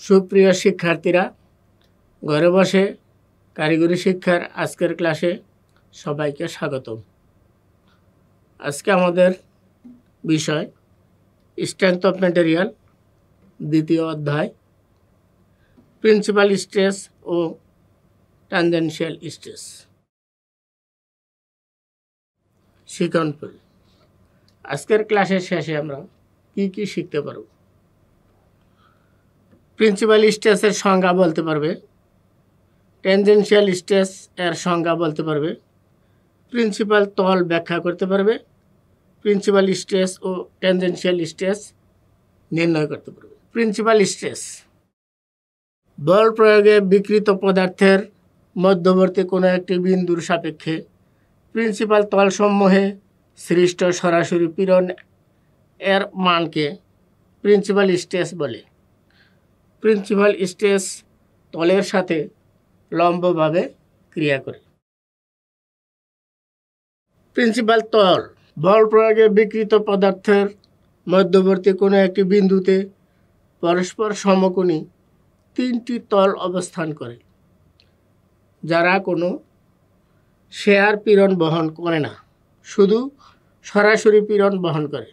সুপ্রিয় শিক্ষার্থীরা, ঘরে বসে কারিগরি শিক্ষার আজকের ক্লাসে সবাইকে স্বাগতম। আজকে আমাদের বিষয় স্ট্রেংথ অফ ম্যাটেরিয়াল, দ্বিতীয় অধ্যায়, প্রিন্সিপাল স্ট্রেস ও ট্যানজেনশিয়াল স্ট্রেস। শিক্ষণফল। আজকের ক্লাসের শেষে আমরা কি শিখতে পারব? প্রিন্সিপাল স্ট্রেসের সংজ্ঞা বলতে পারবে, ট্যানজেনশিয়াল স্ট্রেস এর সংজ্ঞা বলতে পারবে, প্রিন্সিপাল তল ব্যাখ্যা করতে পারবে, প্রিন্সিপাল স্ট্রেস ও ট্যানজেনশিয়াল স্ট্রেস নির্ণয় করতে পারবে। প্রিন্সিপাল স্ট্রেস বল প্রয়োগে বিকৃত পদার্থের মধ্যবর্তী কোনো একটি বিন্দুর সাপেক্ষে প্রিন্সিপাল তলসমূহে সৃষ্ট সরাসরি পীড়ন এর মানকে প্রিন্সিপাল স্ট্রেস বলে। প্রিন্সিপাল স্ট্রেস তলের সাথে লম্বভাবে ক্রিয়া করে। প্রিন্সিপাল তল বল প্রয়োগে বিকৃত পদার্থের মধ্যবর্তী কোনো একটি বিন্দুতে পরস্পর সমকোণী তিনটি তল অবস্থান করে, যারা কোনো শেয়ার পীড়ন বহন করে না, শুধু সরাসরি পীড়ন বহন করে।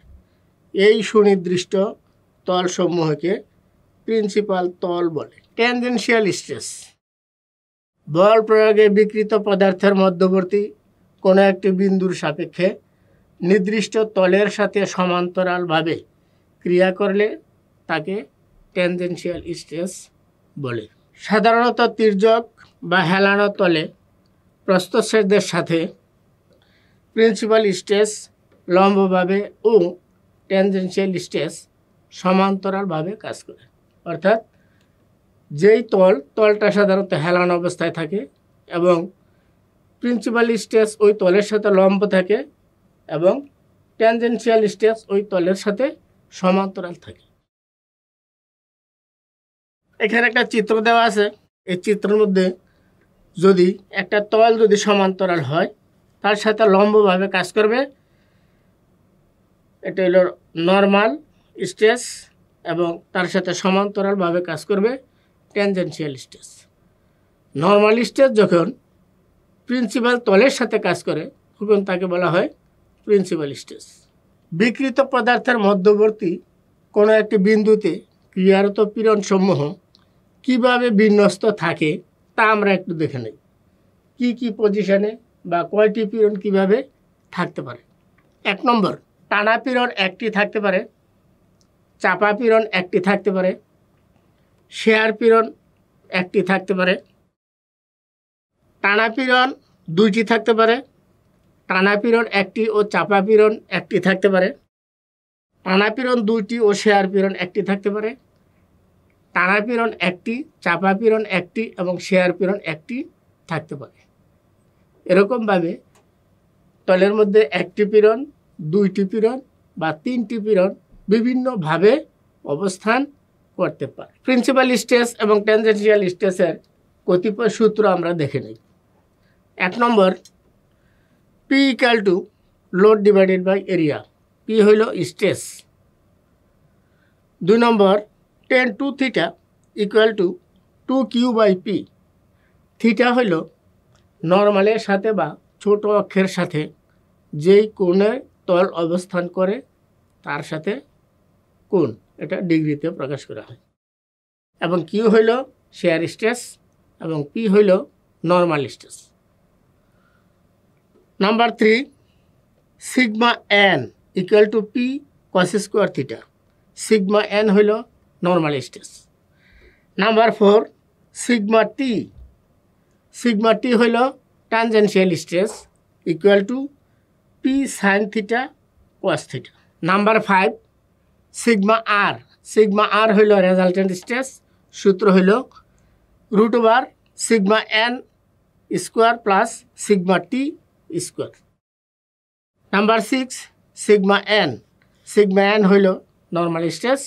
এই সুনির্দিষ্ট তলসমূহকে প্রিন্সিপাল তল বলে। ট্যানজেনশিয়াল স্ট্রেস বল প্রয়োগে বিকৃত পদার্থের মধ্যবর্তী কোনো একটি বিন্দুর সাপেক্ষে নির্দিষ্ট তলের সাথে সমান্তরালভাবে ক্রিয়া করলে তাকে ট্যানজেনশিয়াল স্ট্রেস বলে। সাধারণত তির্যক বা হেলানো তলে প্রস্থচ্ছেদের সাথে প্রিন্সিপাল স্ট্রেস লম্বভাবে ও ট্যানজেনশিয়াল স্ট্রেস সমান্তরালভাবে কাজ করে। অর্থাৎ যেই তলটা সাধারণত হেলানো অবস্থায় থাকে এবং প্রিন্সিপাল স্ট্রেস ওই তলের সাথে লম্ব থাকে এবং ট্যানজেনশিয়াল স্ট্রেস ওই তলের সাথে সমান্তরাল থাকে। এখানে একটা চিত্র দেওয়া আছে। এই চিত্রের মধ্যে যদি একটা তল যদি সমান্তরাল হয়, তার সাথে লম্বভাবে কাজ করবে, এটা হলো নর্মাল স্ট্রেস, এবং তার সাথে সমান্তরালভাবে কাজ করবে ট্যানজেনশিয়াল স্ট্রেস। নর্মাল স্ট্রেস যখন প্রিন্সিপাল তলের সাথে কাজ করে তখন তাকে বলা হয় প্রিন্সিপাল স্ট্রেস। বিকৃত পদার্থের মধ্যবর্তী কোনো একটি বিন্দুতে ক্রিয়ারত পীড়নসমূহ কীভাবে বিন্যস্ত থাকে তা আমরা একটু দেখে নেই। কি পজিশনে বা কয়টি পীড়ন কীভাবে থাকতে পারে। 1 নম্বর, টানা পীড়ন একটি থাকতে পারে, চাপা পীড়ন একটি থাকতে পারে, শেয়ার পীড়ন একটি থাকতে পারে। টানা পীড়ন 2টি থাকতে পারে, টানা পীড়ন একটি ও চাপা পীড়ন একটি থাকতে পারে। টানা পীড়ন 2টি ও শেয়ার পীড়ন একটি থাকতে পারে। টানা পীড়ন একটি, চাপা পীড়ন একটি এবং শেয়ার পীড়ন একটি থাকতে পারে। এরকমভাবে তলের মধ্যে 1টি পীড়ন, 2টি পীড়ন বা 3টি পীড়ন বিভিন্নভাবে অবস্থান করতে পারে। প্রিন্সিপাল স্ট্রেস এবং ট্যানজেনশিয়াল স্ট্রেসের কতিপয় সূত্র আমরা দেখে নিই। 1 নম্বর, P = load divided by area. P হইল স্ট্রেস। 2 নম্বর, tan 2θ = 2Q/P। থিটা হইল নর্মালের সাথে বা ছোট অক্ষের সাথে যেই কোণে তল অবস্থান করে তার সাথে কোণ, এটা ডিগ্রিতে প্রকাশ করা হয়। এবং কিউ হইল শেয়ার স্ট্রেস এবং পি হইল normal stress. Number 3, sigma n = P cos² θ। Sigma n হইল normal stress. Number 4, sigma t হইল tangential stress = P sin θ cos θ। Number 5, sigma r হইল রেজাল্টেন্ট স্ট্রেস। সূত্র হইল √σn² + σt²। Number 6, sigma n হইল normal stress,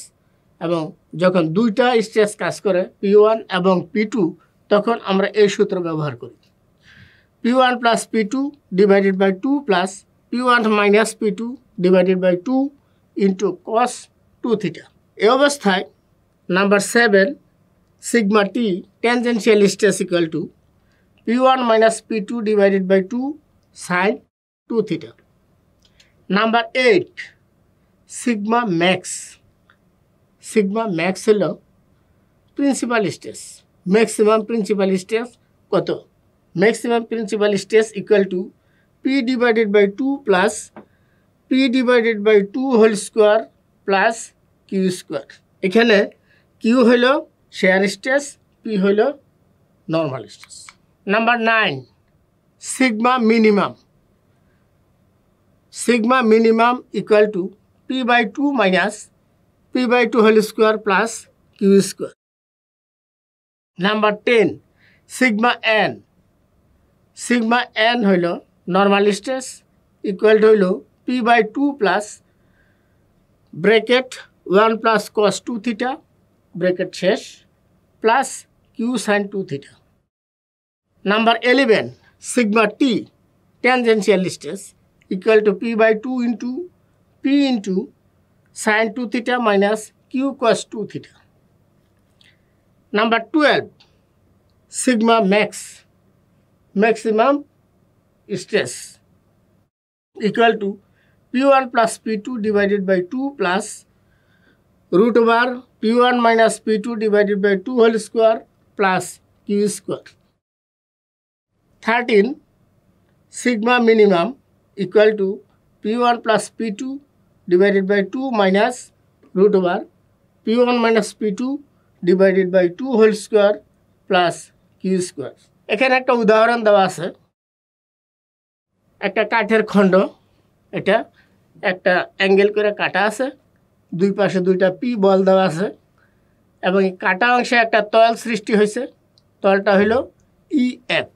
এবং যখন দুইটা stress কাজ করে P1 এবং P2 তখন আমরা এই সূত্র ব্যবহার করি। P1 + P2 / 2 + P1 - P2 / 2 × cos 2θ। এই অবস্থায় number 7, sigma t tangential stress equal to P1 minus P2 divided by 2 sin 2 theta. Number 8, sigma max. Sigma max হলো principal stress. Maximum principal stress কত? Maximum principal stress equal to P divided by 2 plus P divided by 2 whole square plus Q square. এখানে Q হলো shear stress, P হলো normal stress. Number 9, sigma minimum. Sigma minimum equal to P by 2 minus P by 2 whole square plus Q square. Number 10, sigma N. Sigma N হইল normal stress equal to হইল P by 2 plus bracket 1 plus cos 2 theta bracket শেষ plus Q sine 2 theta. Number 11, sigma T tangential stress equal to P by 2 into P into sine 2 theta minus Q cos 2 theta. Number 12, sigma max, maximum stress equal to P1 plus P2 divided by 2 plus root over P1 minus P2 divided by 2 whole square plus Q square. 13, sigma minimum equal to P1 plus P2 divided by 2 minus root over P1 minus P2 divided by 2 whole square plus Q square. এখানে একটা উদাহরণ দেওয়া আছে। একটা কাঠের খণ্ড, এটা একটা অ্যাঙ্গেল করে কাটা আছে, দুই পাশে দুইটা পি বল দেওয়া আছে এবং এই কাটা অংশে একটা তল সৃষ্টি হয়েছে। তলটা হইল ইএফ।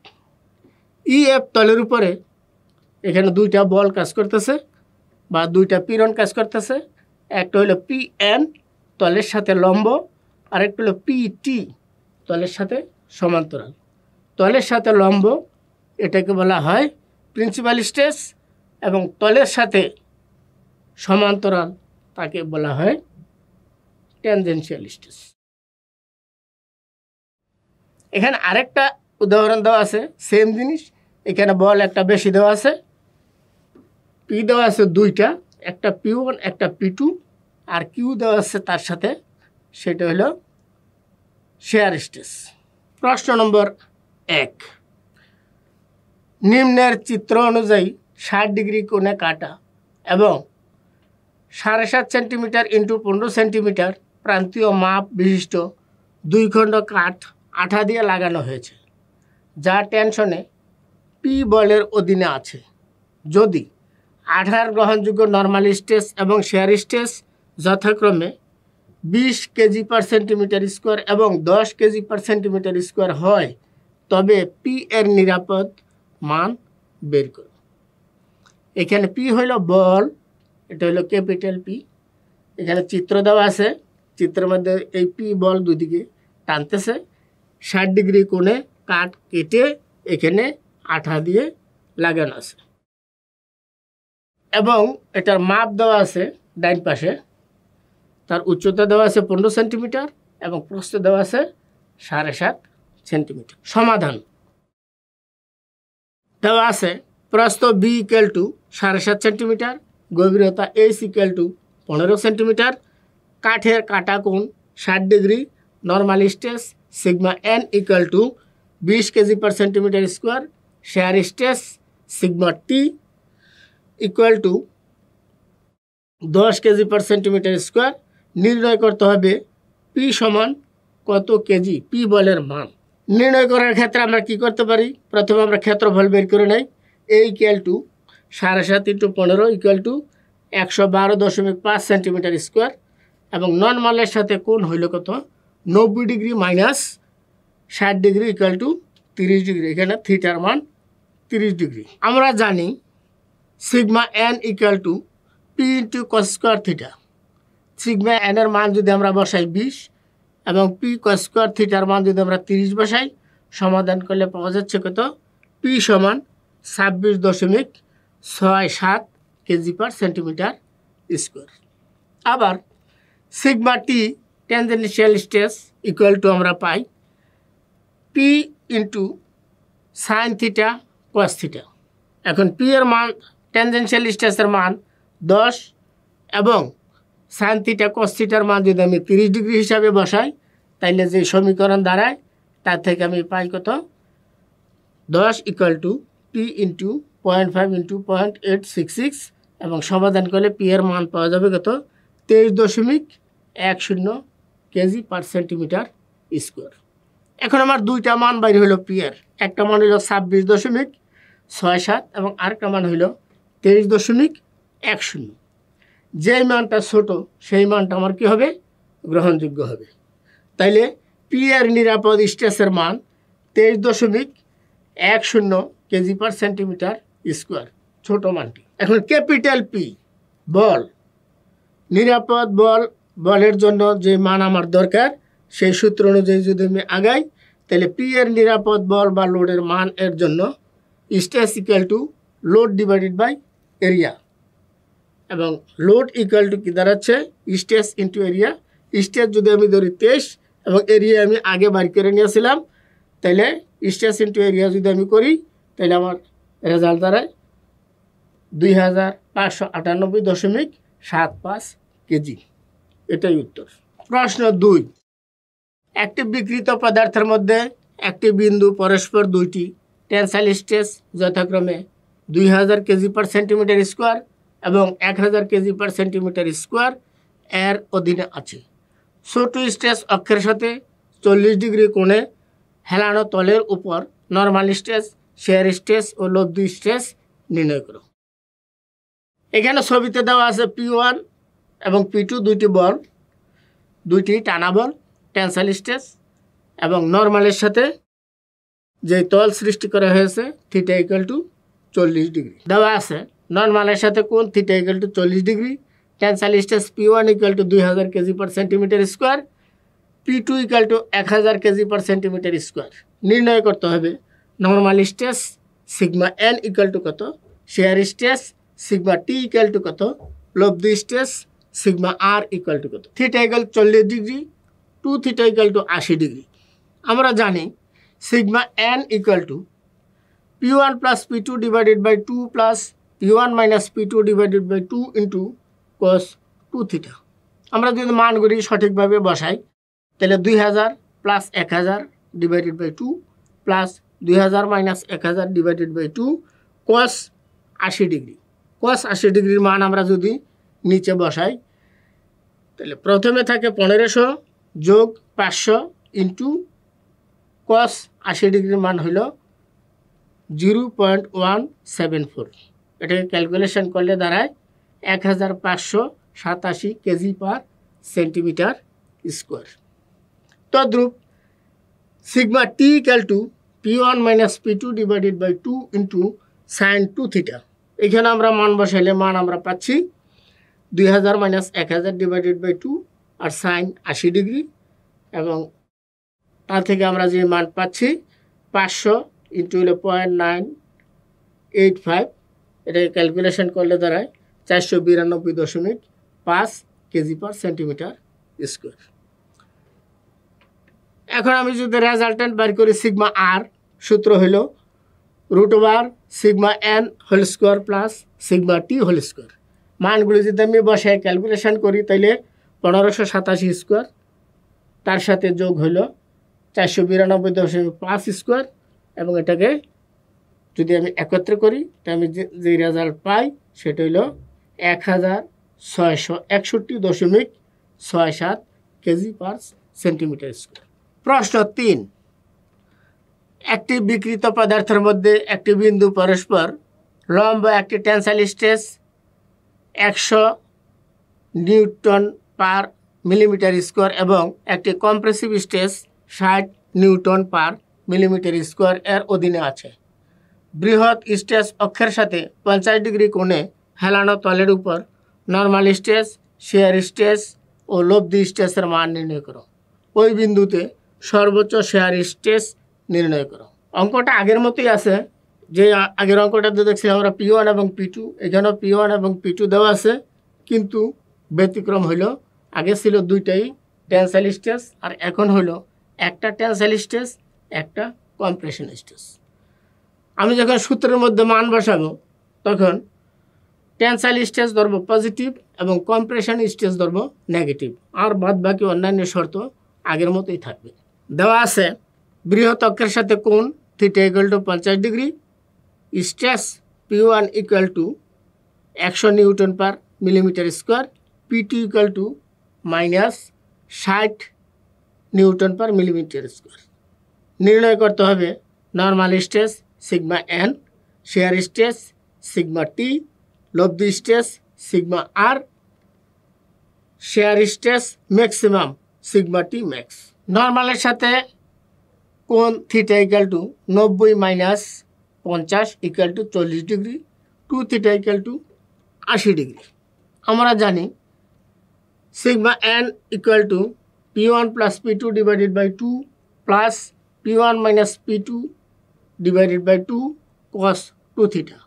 ইএফ তলের উপরে এখানে দুইটা বল কাজ করতেছে বা দুইটা পীড়ন কাজ করতেছে। একটা হইল পি এন তলের সাথে লম্ব, আরেকটা হলো পিটি তলের সাথে সমান্তরাল। তলের সাথে লম্ব এটাকে বলা হয় প্রিন্সিপাল স্ট্রেস এবং তলের সাথে সমান্তরাল তাকে বলা হয় ট্যানজেনশিয়াল স্ট্রেস। এখানে আরেকটা উদাহরণ দেওয়া আছে, সেম জিনিস। এখানে বল একটা বেশি দেওয়া আছে, পি দেওয়া আছে দুইটা, একটা P1 একটা P2 আর কিউ দেওয়া আছে তার সাথে, সেটা হলো শেয়ার স্ট্রেস। প্রশ্ন নম্বর 1, নিম্নের চিত্র অনুযায়ী 60 ডিগ্রি কোণে কাটা এবং 7.5 সেন্টিমিটার ইন্টু 15 সেন্টিমিটার প্রান্তীয় মাপ বিশিষ্ট 2 খণ্ড কাঠ আঠা দিয়ে লাগানো হয়েছে, যা টেনশনে পি বলের অধীনে আছে। যদি আঠার গ্রহণযোগ্য নর্মাল স্ট্রেস এবং শেয়ার স্ট্রেস যথাক্রমে 20 কেজি পার সেন্টিমিটার স্কোয়ার এবং 10 কেজি পার সেন্টিমিটার স্কোয়ার হয়, তবে পি এর নিরাপদ মান বের করুন। এখানে পি হইল বল, এটা হলো ক্যাপিটাল পি। এখানে চিত্র দেওয়া আছে, চিত্রের মধ্যে এই পি বল দুদিকে টানতেছে। 60 ডিগ্রি কোণে কাঠ কেটে এখানে আঠা দিয়ে লাগানো আছে এবং এটার মাপ দেওয়া আছে ডাইন পাশে। তার উচ্চতা দেওয়া আছে 15 সেন্টিমিটার এবং প্রস্থ দেওয়া আছে 7.5 সেন্টিমিটার। সমাধান দেওয়া আছে প্রস্থ বি ইকুয়াল টু 7.5 সেন্টিমিটার, গভীরতা এইচ ইকুয়াল টু 15 সেন্টিমিটার, কাঠের কাটা কোণ 60 degree, normal stress sigma N equal to 20 KG per centimetre square, share stress sigma T equal two 10 KG per centimetre square. নির্ণয় করতে হবে পি সমান কত কেজি, পি বলের মান। নির্ণয় করার ক্ষেত্রে আমরা কি করতে পারি? প্রথমে আমরা ক্ষেত্রফল বের করে নেই। A equal to 7.5 into 15 equal to 112.5 centimetre square এবং নর্মালের সাথে কোণ হইল কত? 90 degree minus 60 degree equal to 30 degree. এখানে থিটার মান 30 ডিগ্রি। আমরা জানি sigma N equal to P into cos square theta. Sigma N এর মান যদি আমরা বসাই 20 এবং পি কস স্কোয়ার থিটার মান যদি আমরা 30 বসাই, সমাধান করলে পাওয়া যাচ্ছে কত? পি সমান 26.67 কেজি পার সেন্টিমিটার স্কোয়ার। আবার sigma T tangential stress equal to আমরা পাই P into sine theta cos theta. এখন পি এর মান ট্যানজেনশিয়াল স্ট্রেসের মান 10 এবং সাইন থিটা কস থিটার মান যদি আমি 30 ডিগ্রি হিসাবে বসাই তাইলে যে সমীকরণ দাঁড়ায় তার থেকে আমি পাই কত 10 equal to P into 0.5 into 0.866 এবং সমাধান করলে পি এর মান পাওয়া যাবে কত 23.10 কেজি পার সেন্টিমিটার স্কোয়ার। এখন আমার দুইটা মান বাইরে হলো পি এর, একটা মান হলো 26.67 এবং আরেকটা মান হলো 23.10। যেই মানটা ছোট সেই মানটা আমার কি হবে গ্রহণযোগ্য হবে। তাইলে পি এর নিরাপদ স্ট্রেসের মান 23.10 কেজি পার সেন্টিমিটার স্কোয়ার, ছোট মানটি। এখন ক্যাপিটাল পি বল, নিরাপদ বলের জন্য যে মান আমার দরকার সেই সূত্র অনুযায়ী যদি আমি আগাই তাহলে পি এর নিরাপদ বল বা লোডের মান এর জন্য stress equal to load divided by area, এবং লোড ইকুয়াল টু কি দাঁড়াচ্ছে স্ট্রেস ইন্টু এরিয়া। স্ট্রেস যদি আমি ধরি 23 এবং এরিয়া আমি আগে বার করে নিয়েছিলাম, তাহলে স্ট্রেস ইন্টু এরিয়া যদি আমি করি তাহলে আমার রেজাল্ট দাঁড়ায় 2598.75 কেজি। এটাই উত্তর। প্রশ্ন 2, একটি বিকৃত পদার্থের মধ্যে একটি বিন্দু পরস্পর দুইটি টেনসাইল স্ট্রেস যথাক্রমে 2000 কেজি পার সেন্টিমিটার স্কোয়ার এবং 1000 কেজি পার সেন্টিমিটার স্কোয়ার এর অধীনে আছে। ছোট স্ট্রেস অক্ষের সাথে 40 ডিগ্রি কোণে হেলানো তলের উপর নর্মাল স্ট্রেস, শেয়ার স্ট্রেস ও লব্ধি স্ট্রেস নির্ণয় করো। এখানে ছবিতে দেওয়া আছে P1 এবং P2 দুইটি বল, দুইটি টানা বল, টেনসাইল স্ট্রেস এবং নর্মালের সাথে যে তল সৃষ্টি করা হয়েছে থিটা ইকুয়াল টু 40 ডিগ্রি দেওয়া আছে। নর্মালের সাথে কোণ theta equal to 40 degree, tensile stress P1 equal to 2000 kg per centimetre square, P2 equal to 1000 kg per centimetre square. নির্ণয় করতে হবে normal stress sigma n equal to কত, shear stress sigma t equal to কত, লব্ধি stress sigma r equal to কত। Theta equal 40 degree, 2 theta equal to 80 degree. আমরা জানি sigma n equal to P1 plus P2 divided by 2 plus P1 minus P2 divided by 2 into cos 2 theta. আমরা যদি মানগুলি সঠিকভাবে বসাই তাহলে 2000 plus 1000 divided by 2 plus 2000 minus 1000 divided by 2 cos 80 degree. cos 80 ডিগ্রির মান আমরা যদি নিচে বসাই তাহলে প্রথমে থাকে 1500 যোগ 500 ইন্টু cos 80 ডিগ্রির মান হইল 0.174। এটাকে ক্যালকুলেশন করলে দাঁড়ায় 1587 কেজি পার সেন্টিমিটার স্কোয়ার। তদ্রূপ sigma T equal to P1 minus P2 divided by 2 into sine 2 theta. এখানে আমরা মান বসাইলে মান আমরা পাচ্ছি 2000 মাইনাস 1000 ডিভাইডেড বাই 2 আর সাইন 80 ডিগ্রি, এবং তার থেকে আমরা যে মান পাচ্ছি 500 ইন্টু হলো 0.985, এটাকে ক্যালকুলেশন করলে দাঁড়ায় 492.5 কেজি পার সেন্টিমিটার স্কোয়ার। এখন আমি যদি রেজাল্টেন্ট বার করি সিগমা আর, সূত্র হইল √ওভার sigma n whole square plus sigma T whole square. মানগুলি যদি আমি বসায় ক্যালকুলেশন করি তাহলে 1587 স্কোয়ার, তার সাথে যোগ হইল 492.5 স্কোয়ার, এবং এটাকে যদি আমি একত্র করি তাহলে আমি যে রেজাল্ট পাই সেটা হইল 1661.67 কেজি পার সেন্টিমিটার স্কোয়ার। প্রশ্ন 3, একটি বিকৃত পদার্থের মধ্যে একটি বিন্দু পরস্পর লম্ব একটি tensile stress 100 newton per millimetre square এবং একটি compressive stress 60 newton per millimetre square এর অধীনে আছে। বৃহৎ স্ট্রেস অক্ষের সাথে 50 ডিগ্রি কোণে হেলানো তলের উপর নর্মাল স্ট্রেস, শেয়ার স্ট্রেস ও লব্ধি স্ট্রেসের মান নির্ণয় করো। ওই বিন্দুতে সর্বোচ্চ শেয়ার স্ট্রেস নির্ণয় করো। অঙ্কটা আগের মতোই আছে, যে আগের অঙ্কটাতে দেখছিলাম আমরা P1 এবং P2, এখানেও P1 এবং P2 দেওয়া আছে, কিন্তু ব্যতিক্রম হইল আগে ছিল দুইটাই টেনসাইল স্ট্রেস, আর এখন হলো একটা টেনসাইল স্ট্রেস একটা কম্প্রেশন স্ট্রেস। আমি যখন সূত্রের মধ্যে মান বসাবো তখন টেনসাইল স্ট্রেস ধরবো পজিটিভ এবং কম্প্রেশন স্ট্রেস ধরবো নেগেটিভ, আর বাদ বাকি অন্যান্য শর্ত আগের মতোই থাকবে। দেওয়া আছে বৃহৎ অক্ষের সাথে কোণ theta equal to 50 degree, stress P1 equal to 100 newton per millimetre square, P2 equal to -60 newton per millimetre square. নির্ণয় করতে হবে normal stress sigma N, shear stress sigma T, লব্ধি stress sigma R, shear stress maximum sigma T max. নর্মালের সাথে কোণ theta equal to 90 - 50 equal to 40 degree, 2 theta equal to 80 degree. আমরা জানি sigma N equal to P1 plus P2 divided by 2 plus P1 minus P2 divided by 2 cos 2 theta.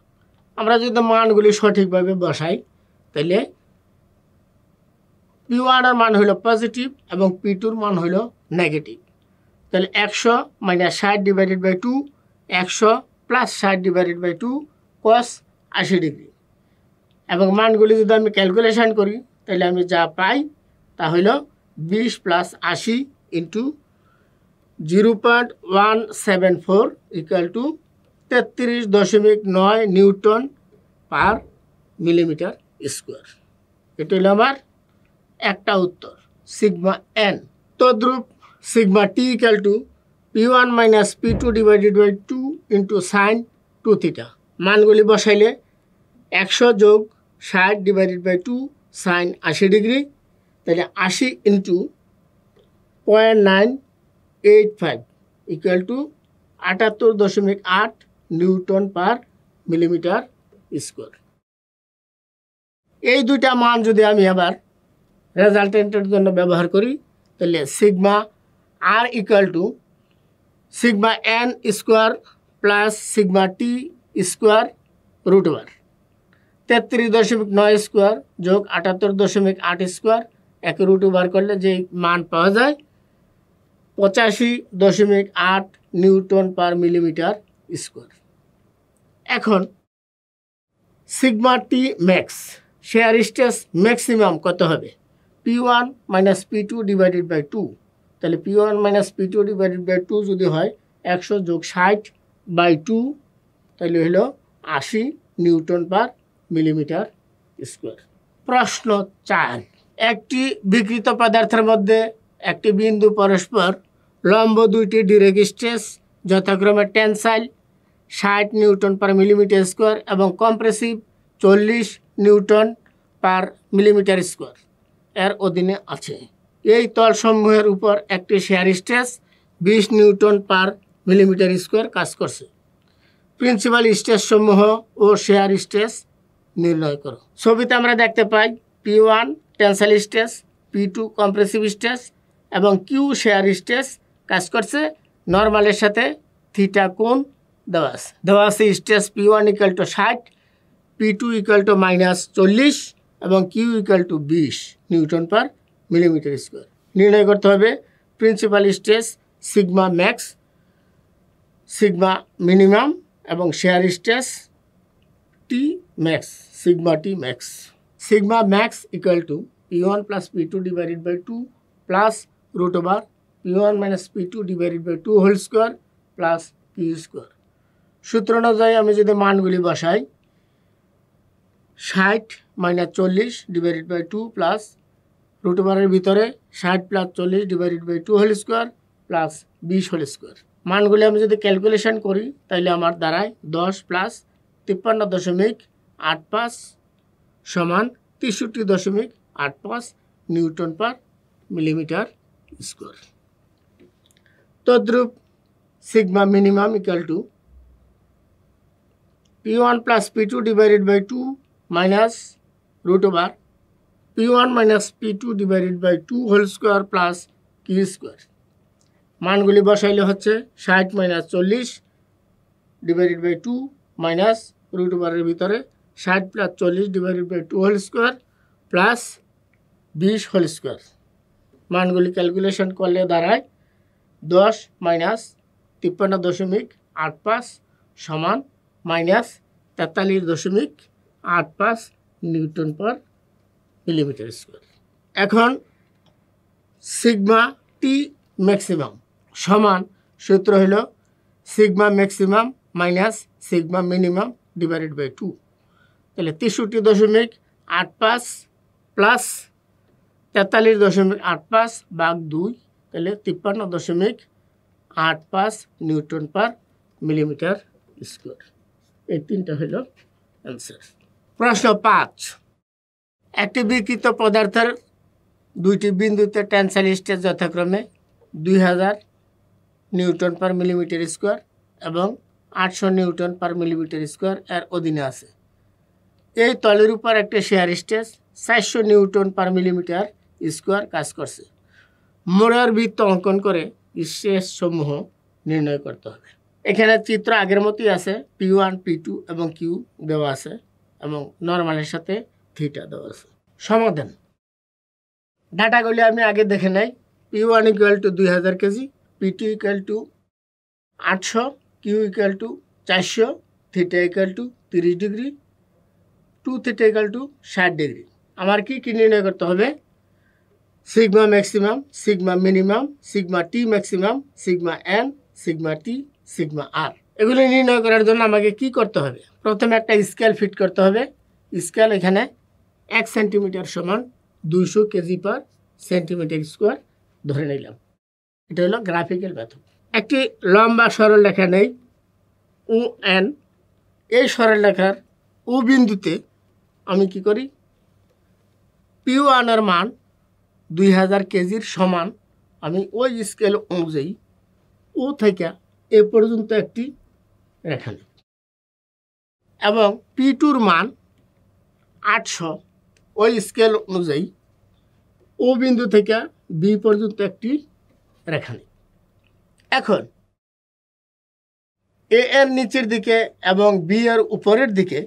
আমরা যদি মানগুলি সঠিকভাবে বসাই তাহলে P1 এর মান হলো পজিটিভ এবং P2 এর মান হলো নেগেটিভ। তাহলে 100 - 60 divided by 2, 100 plus 60 divided by 2 cos 80 degree. এবং মানগুলি যদি আমি ক্যালকুলেশন করি তাহলে আমি যা পাই তা হলো 20 plus 80 into 0.174 equal to 33.9 newton per millimetre square. এটা হলো আমার একটা উত্তর সিগমা এন। তদ্রূপ sigma T equal to P1 minus P2 divided by 2 into sine 2 theta. মানগুলি বসাইলে 100 যোগ 60 ডিভাইডেড বাই 2 সাইন 80 ডিগ্রি, তাহলে 80 into 0.985 equal to 78.8 Newton per millimetre square. এই দুইটা মান যদি আমি আবার রেজাল্টেন্টের জন্য ব্যবহার করি তাহলে sigma R equal to sigma N square plus sigma T square root over 33.9 square যোগ 78.8 স্কোয়ার, একে রুট ওভার করলে যে মান পাওয়া যায় 85.8 নিউটন পার মিলিমিটার স্কোয়ার। এখন sigma T max share stress maximum কত হবে? P1 minus P2 divided by 2। তাহলে P1 minus P2 divided by 2 যদি হয় 100 যোগ 60 বাই 2 তাহলে হলো 80 নিউটন পার মিলিমিটার স্কোয়ার। প্রশ্ন 4, একটি বিকৃত পদার্থের মধ্যে একটি বিন্দু পরস্পর লম্ব দুইটি ডিরেক্ট স্ট্রেস যথাক্রমে tensile 60 newton per millimetre square এবং compressive 40 newton per millimetre square এর অধীনে আছে। এই তলসমূহের উপর একটি shear stress 20 newton per millimetre square কাজ করছে। প্রিন্সিপাল স্ট্রেস সমূহ ও শেয়ার স্ট্রেস নির্ণয় করো। ছবিতে আমরা দেখতে পাই P1 tensile stress, P2 compressive stress এবং Q শেয়ার স্ট্রেস কাজ করছে। নর্মালের সাথে থিটা কোণ দেওয়া আছে stress P1 equal to 60, P2 equal to -40 এবং Q equal to 20 newton per millimetre square. নির্ণয় করতে হবে principal stress sigma max, sigma minimum এবং shear stress T max, sigma T max. Sigma max equal to P1 plus P2 divided by 2 plus root over P1 minus P2 divided by 2 whole square plus Q square. সূত্র অনুযায়ী আমি যদি মানগুলি বসাই 60 minus 40 divided by 2 plus root ওভারের ভিতরে 60 plus 40 divided by 2 whole square plus 20 whole square. মানগুলি আমি যদি ক্যালকুলেশন করি তাহলে আমার দাঁড়ায় 10 প্লাস 53.85 সমান 63.85 নিউটন পার মিলিমিটার স্কোয়ার। তদ্রূপ sigma minimum equal to P1 plus P2 divided by 2 minus root over P1 minus P2 divided by 2 whole square plus Q square. মানগুলি বসাইলে হচ্ছে 60 minus 40 divided by 2 minus root ওভারের ভিতরে 60 plus 40 divided by 2 whole square plus 20 whole square. মানগুলি calculation করলে দাঁড়ায় 10 minus 53.85 সমান minus 43.85 newton per millimetre square. এখন সিগমা টি ম্যাক্সিমাম সমান সূত্র হল sigma maximum minus sigma minimum divided by 2। তাহলে 63.85 প্লাস 43.85 ভাগ 2, তাহলে 53.85 নিউটন পার মিলিমিটার স্কোয়ার। এই তিনটা হলো অ্যান্সার। প্রশ্ন 5, একটি বিকৃত পদার্থের দুইটি বিন্দুতে টেনসাইল স্ট্রেস যথাক্রমে 2000 নিউটন পার মিলিমিটার স্কোয়ার এবং 800 নিউটন পার মিলিমিটার স্কোয়ার এর অধীনে আছে। এই তলের উপর একটা share stress 400 Newton per millimetre square কাজ করছে। মোড়ের বৃত্ত অঙ্কন করে স্ট্রেস সমূহ নির্ণয় করতে হবে। এখানে চিত্র আগের মতোই আছে, P1 P2 এবং কিউ দেওয়া আছে এবং নর্মালের সাথে থিটা দেওয়া আছে। সমাধান ডাটাগুলি আমি আগে দেখে নেই। P1 equal to 2000 kg, P2 equal to 800, Q equal to 400, theta equal to 30 degree, 2 theta equal to 60 degree. আমার কি নির্ণয় করতে হবে? Sigma maximum, sigma minimum, sigma T maximum, sigma N, sigma T, sigma R. এগুলি নির্ণয় করার জন্য আমাকে কি করতে হবে? প্রথমে একটা স্কেল ফিট করতে হবে। স্কেল এখানে 1 সেন্টিমিটার সমান 200 কেজি পার সেন্টিমিটার স্কোয়ার ধরে নিলাম। এটা হলো গ্রাফিক্যাল মেথড। একটি লম্বা সরলরেখা নেই ও এন। এই সরলরেখার ও বিন্দুতে আমি কি করি? P1 এর মান 2000 কেজির সমান আমি ওই স্কেল অনুযায়ী ও থেকে এ পর্যন্ত একটি রেখা নিই এবং P2 মান 800 ওই স্কেল অনুযায়ী ও বিন্দু থেকে বি পর্যন্ত একটি রেখা নিই। এখন এ এর নিচের দিকে এবং বি এর উপরের দিকে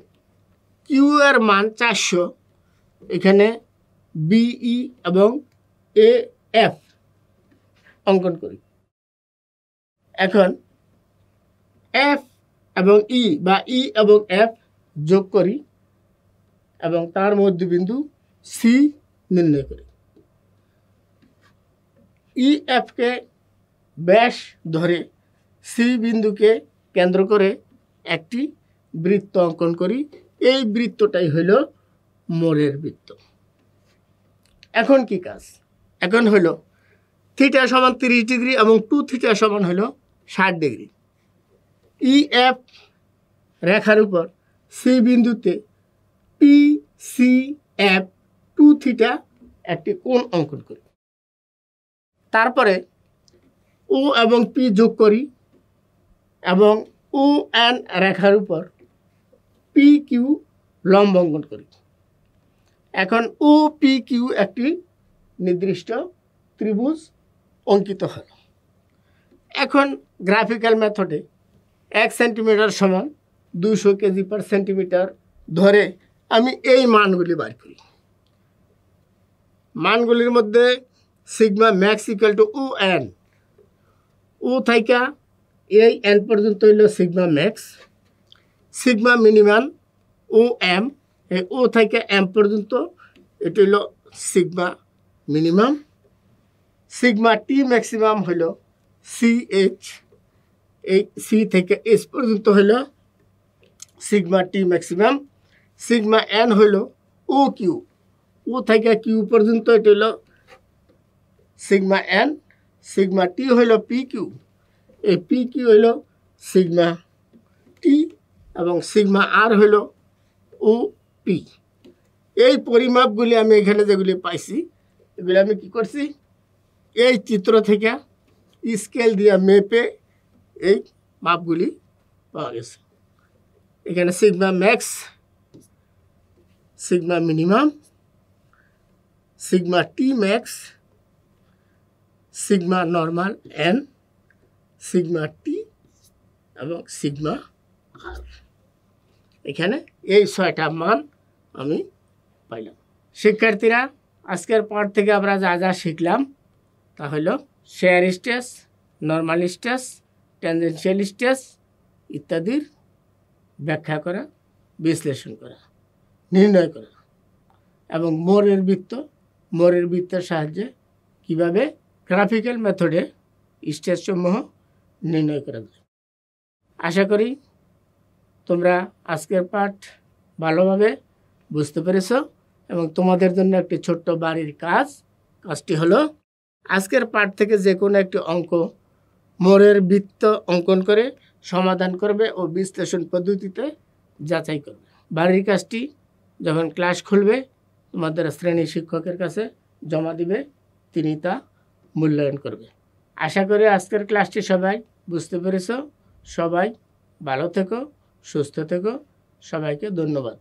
কিউ এর মান 400, এখানে বিই এবং এ এফ অঙ্কন করি। এখন এফ এবং ই বা ই এবং এফ যোগ করি এবং তার মধ্যবিন্দু সি নির্ণয় করি। ই এফকে ব্যাস ধরে সি বিন্দুকে কেন্দ্র করে একটি বৃত্ত অঙ্কন করি। এই বৃত্তটাই হইল মোড়ের বৃত্ত। এখন কি কাজ? এখন হইল থিটা সমান 30 ডিগ্রি এবং 2 থিটা সমান হইল 60 ডিগ্রি। ই এফ রেখার উপর সি বিন্দুতে পি সি এফ 2 থিটা একটি কোণ অঙ্কন করি। তারপরে ও এবং পি যোগ করি এবং ও এন রেখার উপর পি কিউ লম্ব অঙ্কন করি। এখন ও পি কিউ একটি নির্দিষ্ট ত্রিভুজ অঙ্কিত হল। এখন গ্রাফিক্যাল মেথডে 1 সেন্টিমিটার সমান 200 কেজি পার সেন্টিমিটার ধরে আমি এই মানগুলি বার করি। মানগুলির মধ্যে sigma max equal to O N. O থাইকা এই এন পর্যন্ত হইল sigma max. Sigma minimum O M, এই ও থেকে এম পর্যন্ত এটা হইল sigma minimum. Sigma T maximum হইল সি এইচ, এই সি থেকে এস পর্যন্ত হইল sigma T maximum. Sigma N হইল ও কিউ, ও থেকে কিউ পর্যন্ত এটা হইল সিগমা এন। সিগমা টি হইল পি কিউ, এই পি কিউ হইল সিগমা টি এবং সিগমা আর হইল ও পি। এই পরিমাপগুলি আমি এখানে যেগুলি পাইছি এগুলি আমি কি করছি? এই চিত্র থেকে স্কেল দিয়ে মেপে এই মাপগুলি পাওয়া গেছে। এখানে sigma max, sigma minimum, sigma T max, sigma normal N, sigma T এবং সিগমা আর। এখানে এই 6টা মান আমি পাইলাম। শিক্ষার্থীরা, আজকের পর থেকে আমরা যা যা শিখলাম তা হইল shear stress, normal stress, tangential stress ইত্যাদির ব্যাখ্যা করা, বিশ্লেষণ করা, নির্ণয় করা এবং মোরের বৃত্তের সাহায্যে কিভাবে গ্রাফিক্যাল মেথডে স্ট্রেসসমূহ নির্ণয় করা যায়। আশা করি তোমরা আজকের পাঠ ভালোভাবে বুঝতে পেরেছ এবং তোমাদের জন্য একটি ছোট্ট বাড়ির কাজটি হলো আজকের পাঠ থেকে যে কোনো একটি অঙ্ক মোরের বৃত্ত অঙ্কন করে সমাধান করবে ও বিশ্লেষণ পদ্ধতিতে যাচাই করবে। বাড়ির কাজটি যখন ক্লাস খুলবে তোমাদের শ্রেণী শিক্ষকের কাছে জমা দিবে, তিনি তা মূল্যায়ন করবে। আশা করি আজকের ক্লাসটি সবাই বুঝতে পেরেছ। সবাই ভালো থেকো, সুস্থ থেকো। সবাইকে ধন্যবাদ।